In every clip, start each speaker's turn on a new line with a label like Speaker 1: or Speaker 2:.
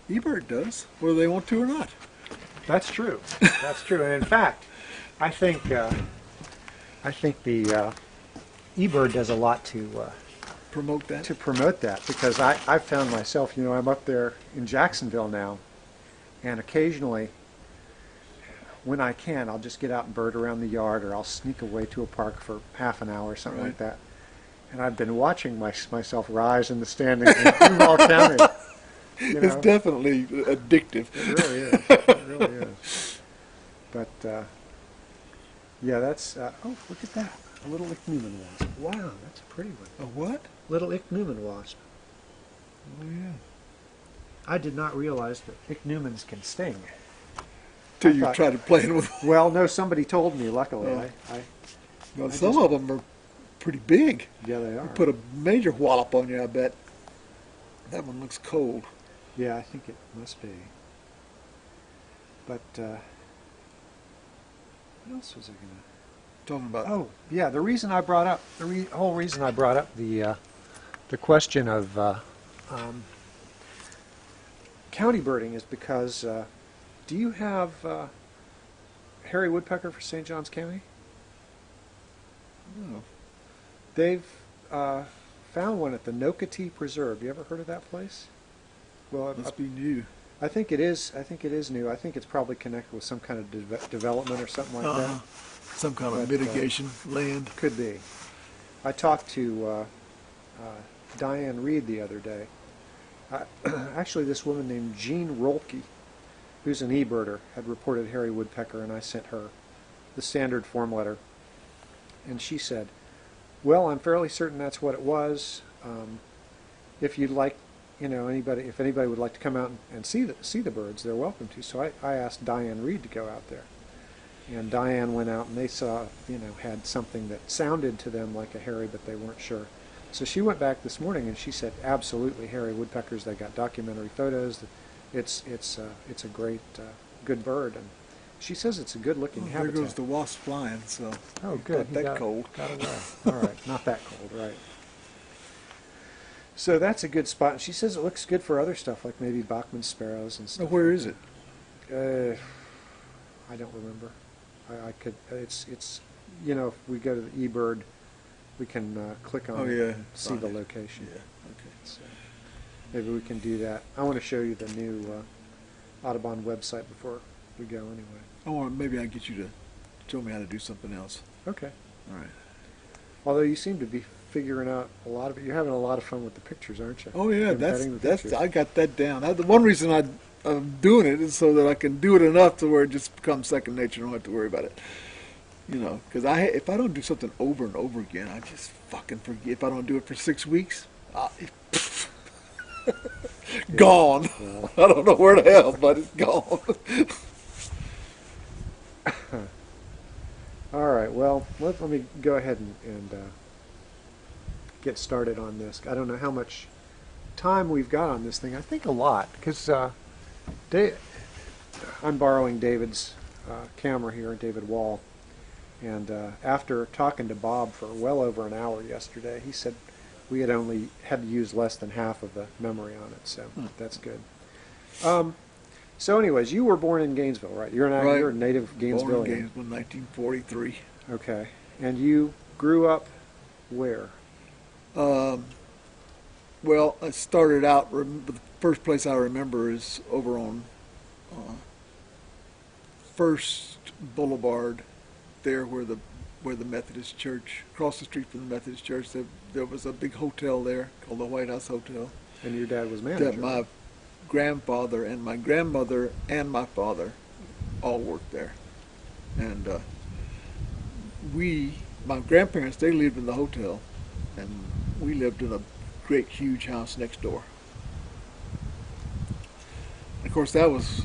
Speaker 1: eBird does, whether they want to or not.
Speaker 2: That's true. That's true. And in fact, I think the eBird does a lot to
Speaker 1: Promote that.
Speaker 2: because I've found myself, I'm up there in Jacksonville now, and occasionally when I can, I'll just get out and bird around the yard, or I'll sneak away to a park for half an hour or something like that. And I've been watching myself rise in the standings in Duval County.
Speaker 1: It's definitely addictive.
Speaker 2: It really is. It really is. But yeah, that's oh, look at that, a little ichneumon wasp. Wow, that's a pretty one.
Speaker 1: A what?
Speaker 2: Little ichneumon wasp.
Speaker 1: Oh yeah.
Speaker 2: I did not realize that ichneumons can sting.
Speaker 1: Till you tried playing with them.
Speaker 2: Well, no, somebody told me. Luckily,
Speaker 1: Well, some of them are pretty big.
Speaker 2: Yeah, they are.
Speaker 1: They put a major wallop on you, I bet. That one looks cold.
Speaker 2: Yeah, I think it must be. But what else was I gonna?
Speaker 1: Talking about.
Speaker 2: Oh, yeah. The reason I brought up whole reason I brought up the question of county birding is because do you have hairy woodpecker for St. Johns County?
Speaker 1: No.
Speaker 2: They've found one at the Nocatee Preserve. You ever heard of that place? Well,
Speaker 1: Must be new.
Speaker 2: I think it is. I think it is new. I think it's probably connected with some kind of development or something like that.
Speaker 1: Some kind of mitigation land.
Speaker 2: Could be. I talked to Diane Reed the other day. Actually, this woman named Jean Rolke, who's an e-birder, had reported hairy woodpecker, and I sent her the standard form letter. And she said, well, I'm fairly certain that's what it was. If you'd like, if anybody would like to come out and see the birds, they're welcome to. So I asked Diane Reed to go out there. And Diane went out, and they saw, had something that sounded to them like a hairy, but they weren't sure. So she went back this morning, and she said, absolutely, hairy woodpeckers. They got documentary photos. It's a great, good bird, and she says it's a good-looking habitat.
Speaker 1: There goes the wasp flying. So.
Speaker 2: Oh, good.
Speaker 1: Not that cold.
Speaker 2: Got away. All right, not that cold, right? So that's a good spot. And she says it looks good for other stuff, like maybe Bachman's sparrows and stuff.
Speaker 1: Now, where is it?
Speaker 2: I don't remember. I could. It's if we go to the eBird, we can click on it and see the location.
Speaker 1: Yeah. Okay.
Speaker 2: So maybe we can do that. I want to show you the new Audubon website before we go anyway.
Speaker 1: Maybe I can get you to show me how to do something else.
Speaker 2: Okay.
Speaker 1: All right.
Speaker 2: Although you seem to be figuring out a lot of it. You're having a lot of fun with the pictures, aren't you?
Speaker 1: Oh yeah,
Speaker 2: Embedding the
Speaker 1: that's
Speaker 2: pictures.
Speaker 1: I got that down. The one reason I'm doing it is so that I can do it enough to where it just becomes second nature. I don't have to worry about it. Because if I don't do something over and over again, I just fucking forget. If I don't do it for 6 weeks, gone.
Speaker 2: Yeah.
Speaker 1: I don't know where the hell, but it's gone.
Speaker 2: All right. Well, let me go ahead and get started on this. I don't know how much time we've got on this thing. I think a lot, because I'm borrowing David's camera here, David Wall, and after talking to Bob for well over an hour yesterday, he said we had only had to use less than half of the memory on it, so that's good. So anyways, you were born in Gainesville, right? You're a native Gainesvillian.
Speaker 1: Born in Gainesville, 1943.
Speaker 2: Okay. And you grew up where?
Speaker 1: Well, I started out, the first place I remember is over on First Boulevard, there where the Methodist Church, across the street from the Methodist Church, there was a big hotel there called the White House Hotel.
Speaker 2: And your dad was manager.
Speaker 1: That my grandfather and my grandmother and my father all worked there. And my grandparents, they lived in the hotel, and we lived in a great huge house next door. Of course, that was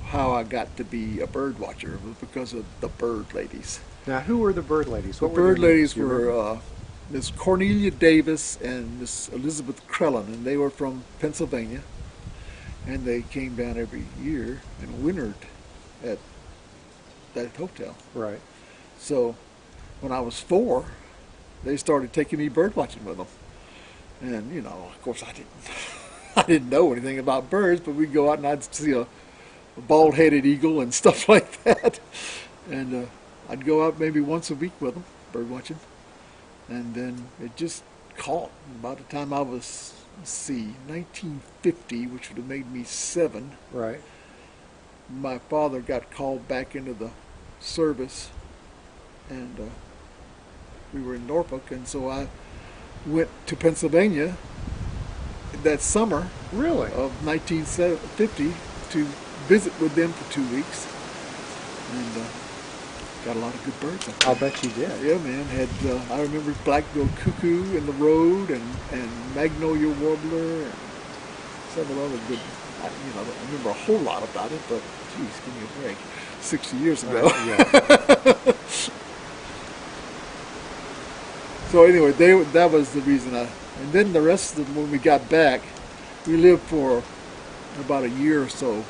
Speaker 1: how I got to be a bird watcher, was because of the bird ladies.
Speaker 2: Now, who were the bird ladies?
Speaker 1: The bird ladies were Miss Cornelia Davis and Miss Elizabeth Crellin, and they were from Pennsylvania, and they came down every year and wintered at that hotel.
Speaker 2: Right.
Speaker 1: So when I was 4, they started taking me bird watching with them. And, of course I didn't. I didn't know anything about birds, but we'd go out and I'd see a bald-headed eagle and stuff like that. And I'd go out maybe once a week with them, bird watching. And then it just caught. By the time I was, let's see, 1950, which would have made me 7,
Speaker 2: Right.
Speaker 1: my father got called back into the service, and we were in Norfolk, and so I went to Pennsylvania that summer
Speaker 2: Really?
Speaker 1: of 1950 to visit with them for 2 weeks, and got a lot of good birds up there.
Speaker 2: I'll bet you did.
Speaker 1: Yeah, man. Had I remember black-billed cuckoo in the road, and magnolia warbler, and several other good. I don't remember a whole lot about it, but geez, give me a break. 60 years ago.
Speaker 2: Yeah.
Speaker 1: So anyway, that was the reason and then the rest of them, when we got back, we lived for about a year or so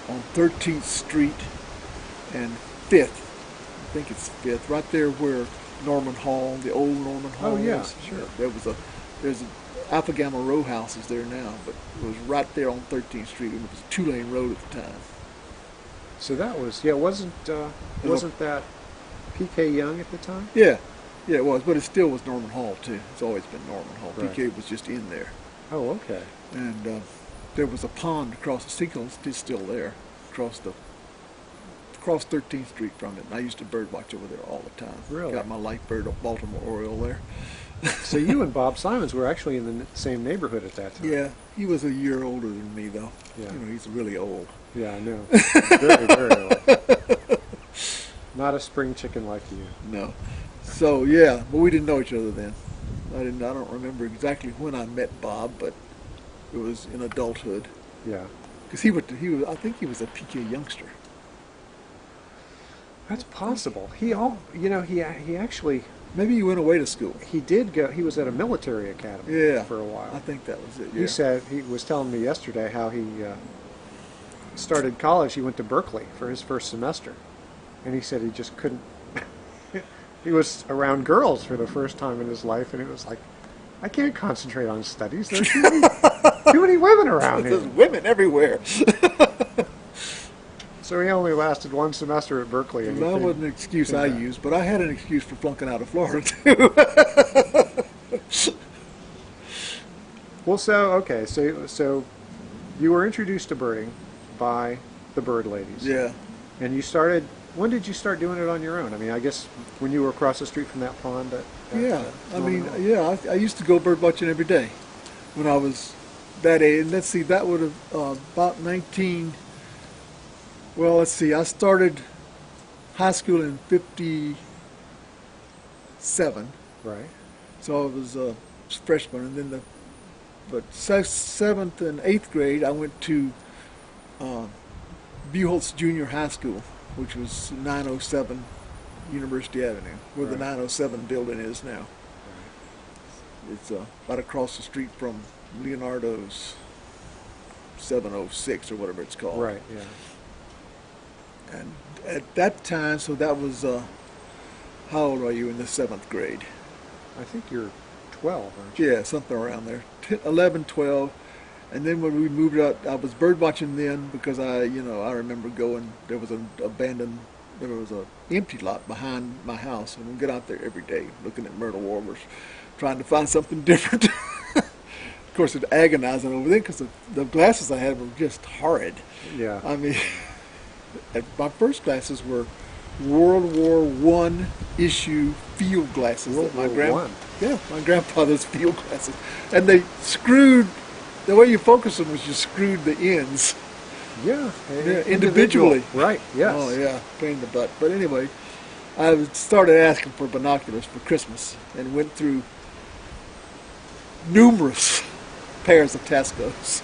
Speaker 1: on 13th Street and 5th. I think it's 5th, right there where Norman Hall, the old Norman Hall
Speaker 2: Oh, yeah,
Speaker 1: is.
Speaker 2: sure.
Speaker 1: There's a Alpha Gamma row houses there now, but it was right there on 13th Street, and it was a 2-lane road at the time.
Speaker 2: So that was, wasn't that P.K. Young at the time?
Speaker 1: Yeah, it was, but it still was Norman Hall too. It's always been Norman Hall.
Speaker 2: Right.
Speaker 1: PK was just in there,
Speaker 2: Oh, okay.
Speaker 1: and there was a pond across the Seagull. It's still there, across 13th Street from it. And I used to bird watch over there all the time.
Speaker 2: Really?
Speaker 1: Got my life bird, a Baltimore Oriole there.
Speaker 2: So you and Bob Simons were actually in the same neighborhood at that time.
Speaker 1: Yeah, he was a year older than me though.
Speaker 2: Yeah.
Speaker 1: He's really old.
Speaker 2: Yeah, I know. Very, very old. Not a spring chicken like you.
Speaker 1: No. So yeah, but we didn't know each other then. I don't remember exactly when I met Bob, but it was in adulthood.
Speaker 2: Yeah.
Speaker 1: Because I think he was a PK youngster.
Speaker 2: That's possible. He actually,
Speaker 1: Maybe he went away to school.
Speaker 2: he did go, he was at a military academy
Speaker 1: Yeah.
Speaker 2: for a while.
Speaker 1: I think that was it. Yeah.
Speaker 2: He said, he was telling me yesterday how he started college. He went to Berkeley for his first semester. And he said he just couldn't, he was around girls for the first time in his life, and it was like, I can't concentrate on studies. There's too many women around
Speaker 1: There's
Speaker 2: here.
Speaker 1: women everywhere.
Speaker 2: So he only lasted one semester at Berkeley. And
Speaker 1: That wasn't an excuse I
Speaker 2: Yeah.
Speaker 1: used, but I had an excuse for flunking out of Florida too.
Speaker 2: Well, so you were introduced to birding by the bird ladies.
Speaker 1: Yeah.
Speaker 2: And you started, when did you start doing it on your own? I mean, I guess when you were across the street from that pond
Speaker 1: Yeah. I
Speaker 2: Norman
Speaker 1: mean,
Speaker 2: Hall.
Speaker 1: yeah, I used to go bird watching every day when I was that age. And let's see, that would have about 19. Well, let's see, I started high school in 57.
Speaker 2: Right.
Speaker 1: So I was a freshman, and then but 7th and 8th grade, I went to Buholtz Junior High School, which was 907 University Avenue, where the
Speaker 2: Right.
Speaker 1: 907 building is now. It's right across the street from Leonardo's 706 or whatever it's called.
Speaker 2: Right, yeah.
Speaker 1: And at that time, so that was, how old are you in the 7th grade?
Speaker 2: I think you're 12, aren't you?
Speaker 1: Yeah, something around there. 11, 12. And then when we moved out, I was bird watching then because I remember going, there was an empty lot behind my house, and we'd get out there every day looking at myrtle warblers, trying to find something different. Of course, it's agonizing over there because the glasses I had were just horrid.
Speaker 2: Yeah.
Speaker 1: I mean, my first glasses were World War I issue field glasses.
Speaker 2: World
Speaker 1: that
Speaker 2: War I?
Speaker 1: Yeah, my grandfather's field glasses. And they screwed, the way you focus them was you screwed the ends.
Speaker 2: Yeah.
Speaker 1: Individually.
Speaker 2: Right, yes.
Speaker 1: Oh, yeah, pain in the butt. But anyway, I started asking for binoculars for Christmas and went through numerous pairs of Tascos.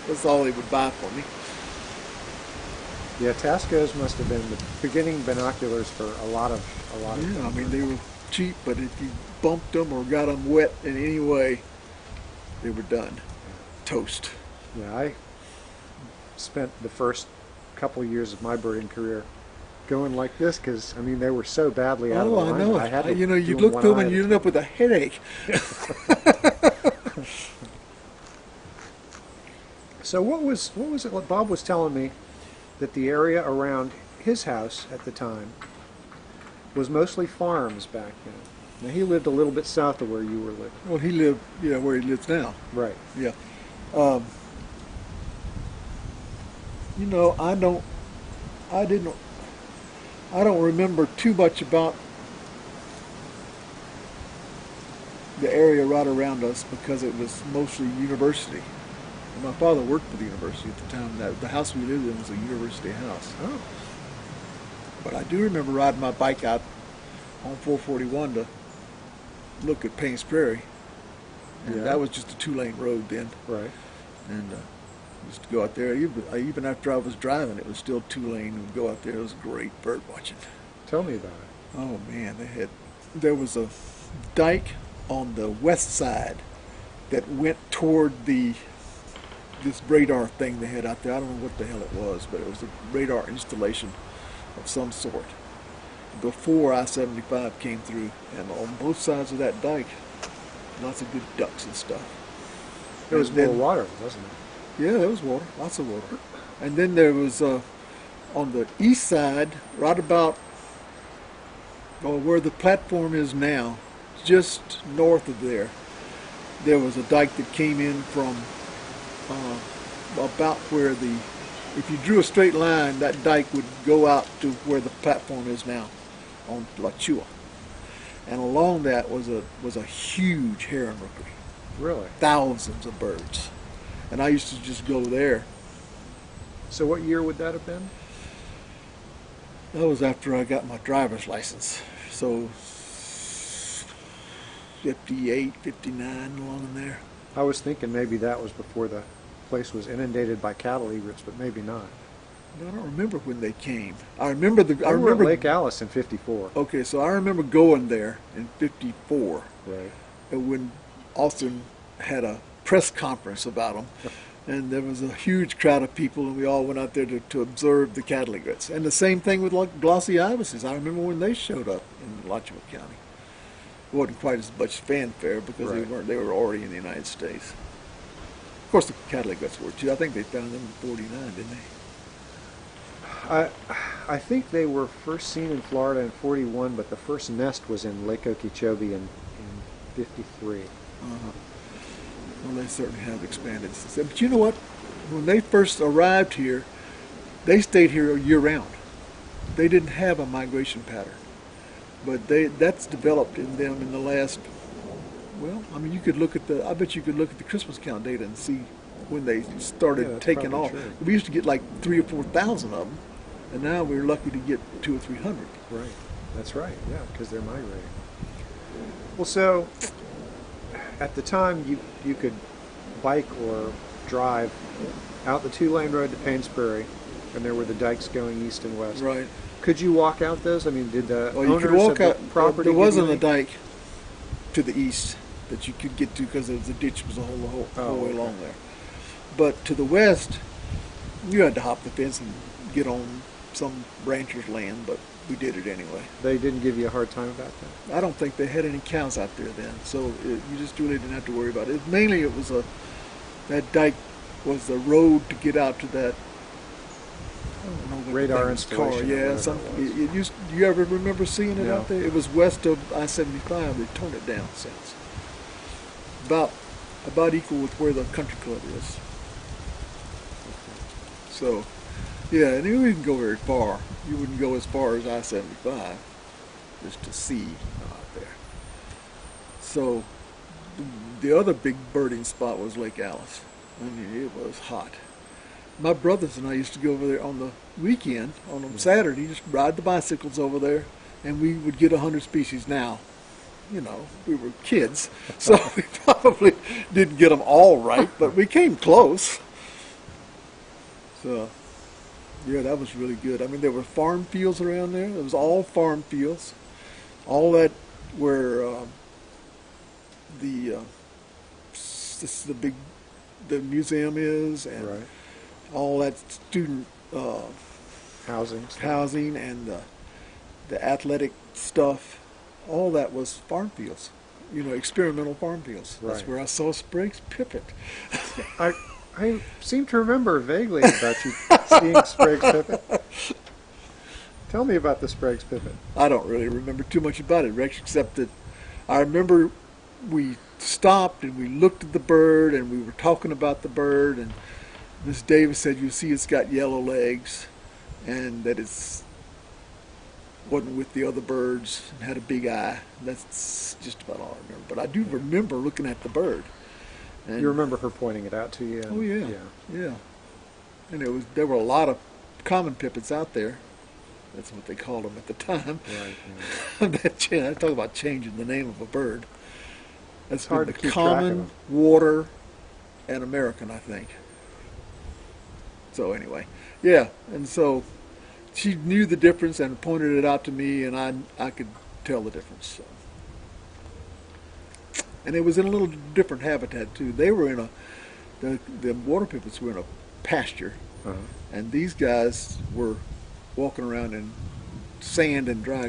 Speaker 1: That's all they would buy for me.
Speaker 2: Yeah, Tascos must have been the beginning binoculars for a lot of
Speaker 1: Yeah, I mean, they were cheap, but if you bumped them or got them wet in any way, they were done. Toast.
Speaker 2: Yeah, I spent the first couple of years of my birding career going like this because, I mean, they were so badly out of
Speaker 1: Oh, I
Speaker 2: alignment.
Speaker 1: know.
Speaker 2: I had to
Speaker 1: You
Speaker 2: do
Speaker 1: look
Speaker 2: one
Speaker 1: through them
Speaker 2: eye
Speaker 1: and
Speaker 2: at
Speaker 1: you
Speaker 2: a
Speaker 1: end up with a headache.
Speaker 2: So what was it? What Bob was telling me that the area around his house at the time was mostly farms back then. Now he lived a little bit south of where you were living.
Speaker 1: Well, he lived, yeah, where he lives now.
Speaker 2: Right.
Speaker 1: Yeah. Um, you know, I don't remember too much about the area right around us because it was mostly university. And my father worked for the university at the time. The house we lived in was a university house.
Speaker 2: Oh.
Speaker 1: But I do remember riding my bike out on 441 to look at Payne's Prairie. And
Speaker 2: Yeah.
Speaker 1: that was just a two-lane road then.
Speaker 2: Right.
Speaker 1: And used to go out there. Even after I was driving, it was still two-lane. We'd go out there. It was great bird watching.
Speaker 2: Tell me about it.
Speaker 1: Oh man, there was a dike on the west side that went toward this radar thing they had out there. I don't know what the hell it was, but it was a radar installation of some sort before I-75 came through, and on both sides of that dike, lots of good ducks and stuff.
Speaker 2: There was
Speaker 1: And
Speaker 2: more
Speaker 1: then-
Speaker 2: water, wasn't it?
Speaker 1: Yeah, there was water, lots of water. And then there was on the east side, right about where the platform is now, just north of there was a dike that came in from about where if you drew a straight line, that dike would go out to where the platform is now on Alachua. And along that was a huge heron rookery,
Speaker 2: Really?
Speaker 1: thousands of birds. And I used to just go there.
Speaker 2: So what year would that have been?
Speaker 1: That was after I got my driver's license. So 58, 59, along in there.
Speaker 2: I was thinking maybe that was before the place was inundated by cattle egrets, but maybe not.
Speaker 1: I don't remember when they came. I remember
Speaker 2: I remember Lake Alice in '54.
Speaker 1: Okay, so I remember going there in '54
Speaker 2: Right.
Speaker 1: when Austin had a press conference about them, and there was a huge crowd of people, and we all went out there to observe the cattle egrets. And the same thing with like glossy ibises. I remember when they showed up in Alachua County. It wasn't quite as much fanfare because
Speaker 2: Right.
Speaker 1: they were already in the United States. Of course, the cattle egrets were too. I think they found them in '49, didn't they?
Speaker 2: I think they were first seen in Florida in '41, but the first nest was in Lake Okeechobee in '53.
Speaker 1: Uh-huh. Well, they certainly have expanded since then. But you know what? When they first arrived here, they stayed here year-round. They didn't have a migration pattern. But that's developed in them in the last, well, I mean, I bet you could look at the Christmas count data and see when they started
Speaker 2: Yeah, that's
Speaker 1: taking
Speaker 2: probably
Speaker 1: off.
Speaker 2: true.
Speaker 1: We used to get like 3,000 or 4,000 of them, and now we're lucky to get 200 or 300.
Speaker 2: Right. That's right. Yeah, because they're migrating. Well, so at the time you could bike or drive out the two-lane road to Payne's Prairie, and there were the dikes going east and west.
Speaker 1: Right.
Speaker 2: Could you walk out those? I mean, did the
Speaker 1: Well, you
Speaker 2: owners
Speaker 1: could walk
Speaker 2: of the
Speaker 1: out.
Speaker 2: property
Speaker 1: There
Speaker 2: give
Speaker 1: wasn't
Speaker 2: you
Speaker 1: a
Speaker 2: any-
Speaker 1: dike to the east that you could get to because the ditch was the whole way
Speaker 2: okay.
Speaker 1: along there. But to the west, you had to hop the fence and get on some rancher's land, but we did it anyway.
Speaker 2: They didn't give you a hard time about that?
Speaker 1: I don't think they had any cows out there then, so you just really didn't have to worry about it. Mainly it was that dike was the road to get out to that, I don't know what the
Speaker 2: Radar
Speaker 1: thing was called.
Speaker 2: installation or
Speaker 1: Yeah,
Speaker 2: whatever
Speaker 1: some,
Speaker 2: it was.
Speaker 1: it used, you ever remember seeing it
Speaker 2: No.
Speaker 1: out there? It was west of I-75. They turned it down since. About equal with where the country club is. So, yeah, and you wouldn't go very far. You wouldn't go as far as I-75 just to see out there. So, the other big birding spot was Lake Alice. I mean, it was hot. My brothers and I used to go over there on the weekend, on a Saturday, just ride the bicycles over there, and we would get 100 species. Now, you know, we were kids, so we probably didn't get them all right, but we came close. So, yeah, that was really good. I mean, there were farm fields around there. It was all farm fields. All that where the museum is, and
Speaker 2: Right.
Speaker 1: all that student
Speaker 2: Housing.
Speaker 1: and the athletic stuff. All that was farm fields. You know, experimental farm fields. That's
Speaker 2: Right.
Speaker 1: where I saw Sprague's pipit.
Speaker 2: I seem to remember vaguely about you seeing Sprague's pipit. Tell me about the Sprague's pipit.
Speaker 1: I don't really remember too much about it, Rex, except that I remember we stopped and we looked at the bird and we were talking about the bird, and Miss Davis said, "You see, it's got yellow legs, and that it's wasn't with the other birds and had a big eye." That's just about all I remember. But I do remember looking at the bird. And
Speaker 2: You remember her pointing it out to you?
Speaker 1: oh yeah, yeah. And there were a lot of common pipits out there. That's what they called them at the time.
Speaker 2: Right.
Speaker 1: I talk about changing the name of a bird. That's
Speaker 2: Hard
Speaker 1: been
Speaker 2: to
Speaker 1: the
Speaker 2: keep track of
Speaker 1: common,
Speaker 2: them.
Speaker 1: water, and American, I think. So anyway, yeah, and so she knew the difference and pointed it out to me, and I could tell the difference. So. And it was in a little different habitat too. They were in the water pipits were in a pasture,
Speaker 2: Uh-huh.
Speaker 1: and these guys were walking around in sand and dry